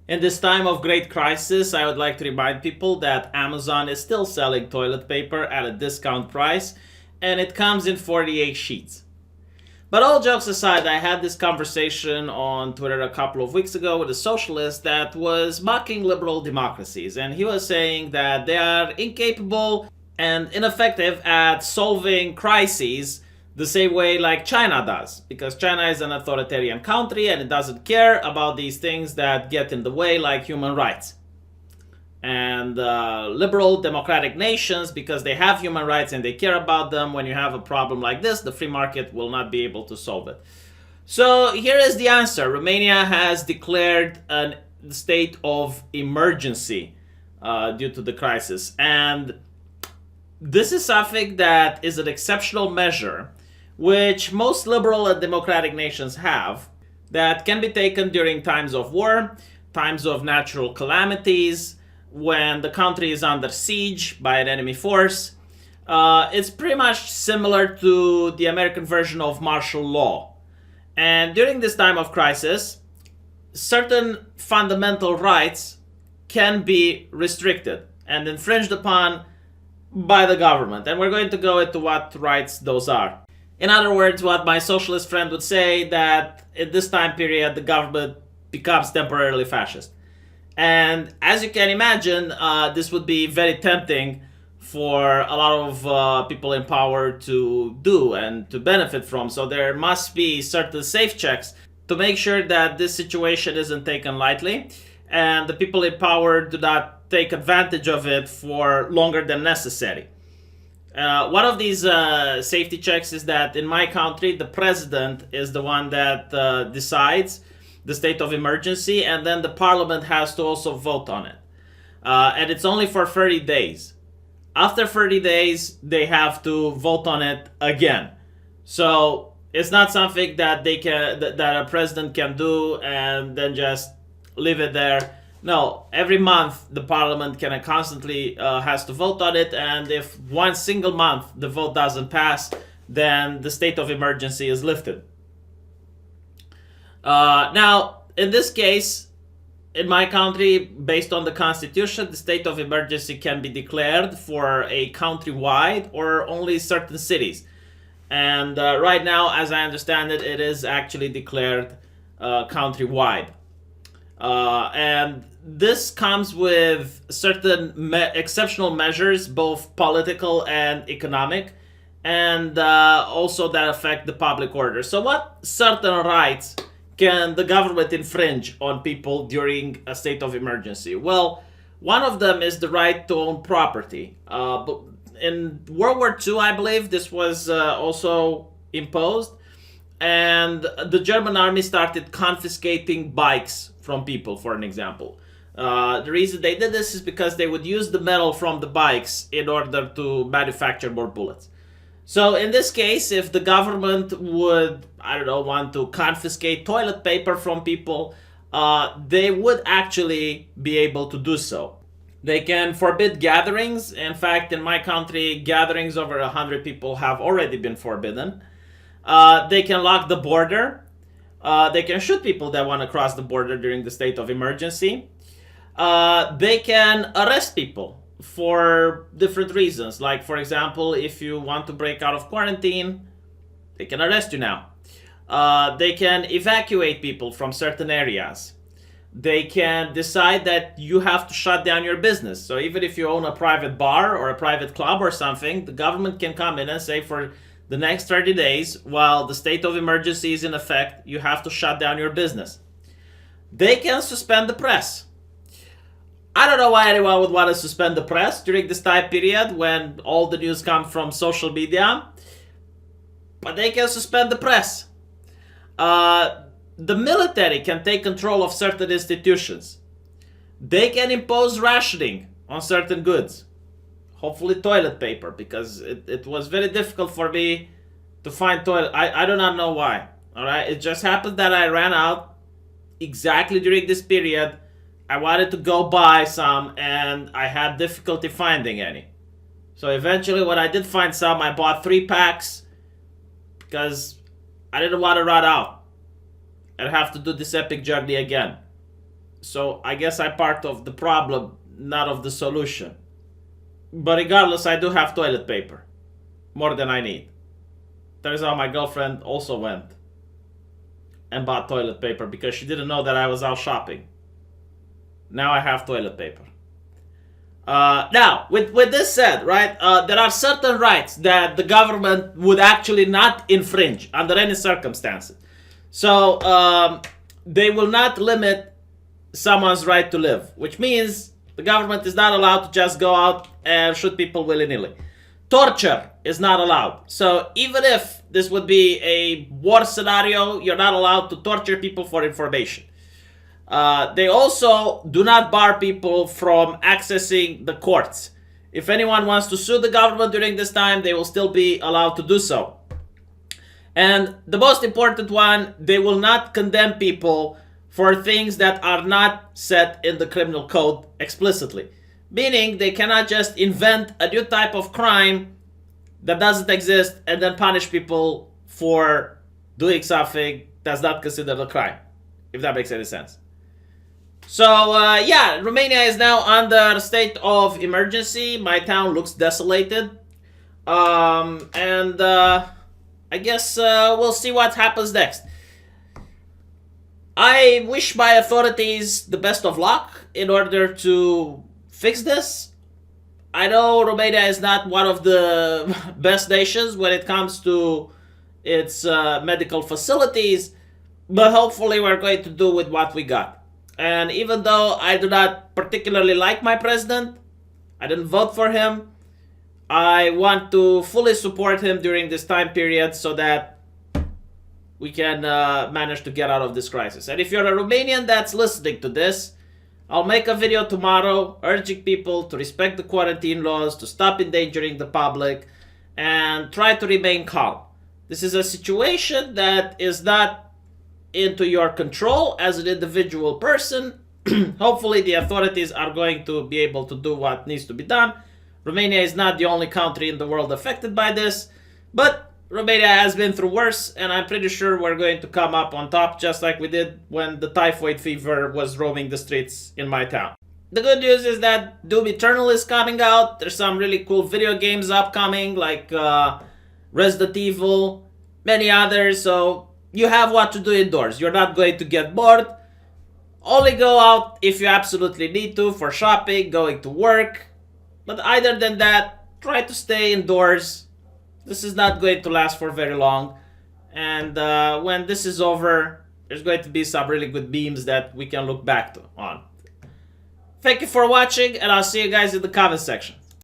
In this time of great crisis, I would like to remind people that Amazon is still selling toilet paper at a discount price, and it comes in 48 sheets. But all jokes aside, I had this conversation on Twitter a couple of weeks ago with a socialist that was mocking liberal democracies, and he was saying that they are incapable and ineffective at solving crises the same way like China does, because China is an authoritarian country and it doesn't care about these things that get in the way, like human rights. And liberal democratic nations, because they have human rights and they care about them, when you have a problem like this, the free market will not be able to solve it. So here is the answer. Romania has declared a state of emergency due to the crisis. And this is something that is an exceptional measure, which most liberal and democratic nations have, that can be taken during times of war, times of natural calamities, when the country is under siege by an enemy force. It's pretty much similar to the American version of martial law. And during this time of crisis, certain fundamental rights can be restricted and infringed upon by the government. And we're going to go into what rights those are. In other words, what my socialist friend would say, that in this time period, the government becomes temporarily fascist. And as you can imagine, this would be very tempting for a lot of people in power to do and to benefit from. So there must be certain safe checks to make sure that this situation isn't taken lightly and the people in power do not take advantage of it for longer than necessary. One of these safety checks is that in my country, the president is the one that decides the state of emergency, and then the parliament has to also vote on it. And it's only for 30 days. After 30 days, they have to vote on it again. So it's not something that that a president can do and then just leave it there. No, every month the parliament can constantly has to vote on it, and if one single month the vote doesn't pass, then the state of emergency is lifted. Now, in this case, in my country, based on the constitution, the state of emergency can be declared for a countrywide or only certain cities. And right now, as I understand it, it is actually declared countrywide. And this comes with certain exceptional measures, both political and economic, and also that affect the public order. So what certain rights can the government infringe on people during a state of emergency? Well, one of them is the right to own property. But in World War II, I believe this was also imposed, and the German army started confiscating bikes from people, for an example. The reason they did this is because they would use the metal from the bikes in order to manufacture more bullets. So in this case, if the government would, I don't know, want to confiscate toilet paper from people, they would actually be able to do so. They can forbid gatherings. In fact, in my country, gatherings over 100 people have already been forbidden. They can lock the border. They can shoot people that want to cross the border during the state of emergency. They can arrest people for different reasons. Like, for example, if you want to break out of quarantine, they can arrest you now. They can evacuate people from certain areas. They can decide that you have to shut down your business. So even if you own a private bar or a private club or something, the government can come in and say, for the next 30 days, while the state of emergency is in effect, you have to shut down your business. They can suspend the press. I don't know why anyone would want to suspend the press during this time period when all the news comes from social media, but they can suspend the press. The military can take control of certain institutions. They can impose rationing on certain goods. Hopefully toilet paper, because it was very difficult for me to find toilet. I do not know why. All right, it just happened that I ran out exactly during this period. I wanted to go buy some and I had difficulty finding any. So eventually when I did find some, I bought 3 packs because I didn't want to run out and have to do this epic journey again. So I guess I'm part of the problem, not of the solution. But regardless, I do have toilet paper. More than I need. Turns out my girlfriend also went and bought toilet paper because she didn't know that I was out shopping. Now I have toilet paper. Now, with this said, right, there are certain rights that the government would actually not infringe under any circumstances. So they will not limit someone's right to live, which means the government is not allowed to just go out and shoot people willy-nilly. Torture is not allowed. So even if this would be a war scenario, you're not allowed to torture people for information. They also do not bar people from accessing the courts. If anyone wants to sue the government during this time, they will still be allowed to do so. And the most important one, they will not condemn people for things that are not set in the criminal code explicitly. Meaning they cannot just invent a new type of crime that doesn't exist and then punish people for doing something that's not considered a crime, if that makes any sense. So yeah, Romania is now under state of emergency. My town looks desolated. I guess we'll see what happens next. I wish my authorities the best of luck in order to fix this. I know Romania is not one of the best nations when it comes to its medical facilities, but hopefully we're going to do with what we got. And even though I do not particularly like my president, I didn't vote for him, I want to fully support him during this time period so that we can manage to get out of this crisis. And if you're a Romanian that's listening to this, I'll make a video tomorrow urging people to respect the quarantine laws, to stop endangering the public, and try to remain calm. This is a situation that is not into your control as an individual person. Hopefully the authorities are going to be able to do what needs to be done. Romania is not the only country in the world affected by this, but Romania has been through worse, and I'm pretty sure we're going to come up on top just like we did when the typhoid fever was roaming the streets in my town. The good news is that Doom Eternal is coming out. There's some really cool video games upcoming like Resident Evil, many others, so you have what to do indoors. You're not going to get bored. Only go out if you absolutely need to for shopping, going to work. But other than that, try to stay indoors. This is not going to last for very long. And when this is over, there's going to be some really good memes that we can look back on. Thank you for watching, and I'll see you guys in the comment section.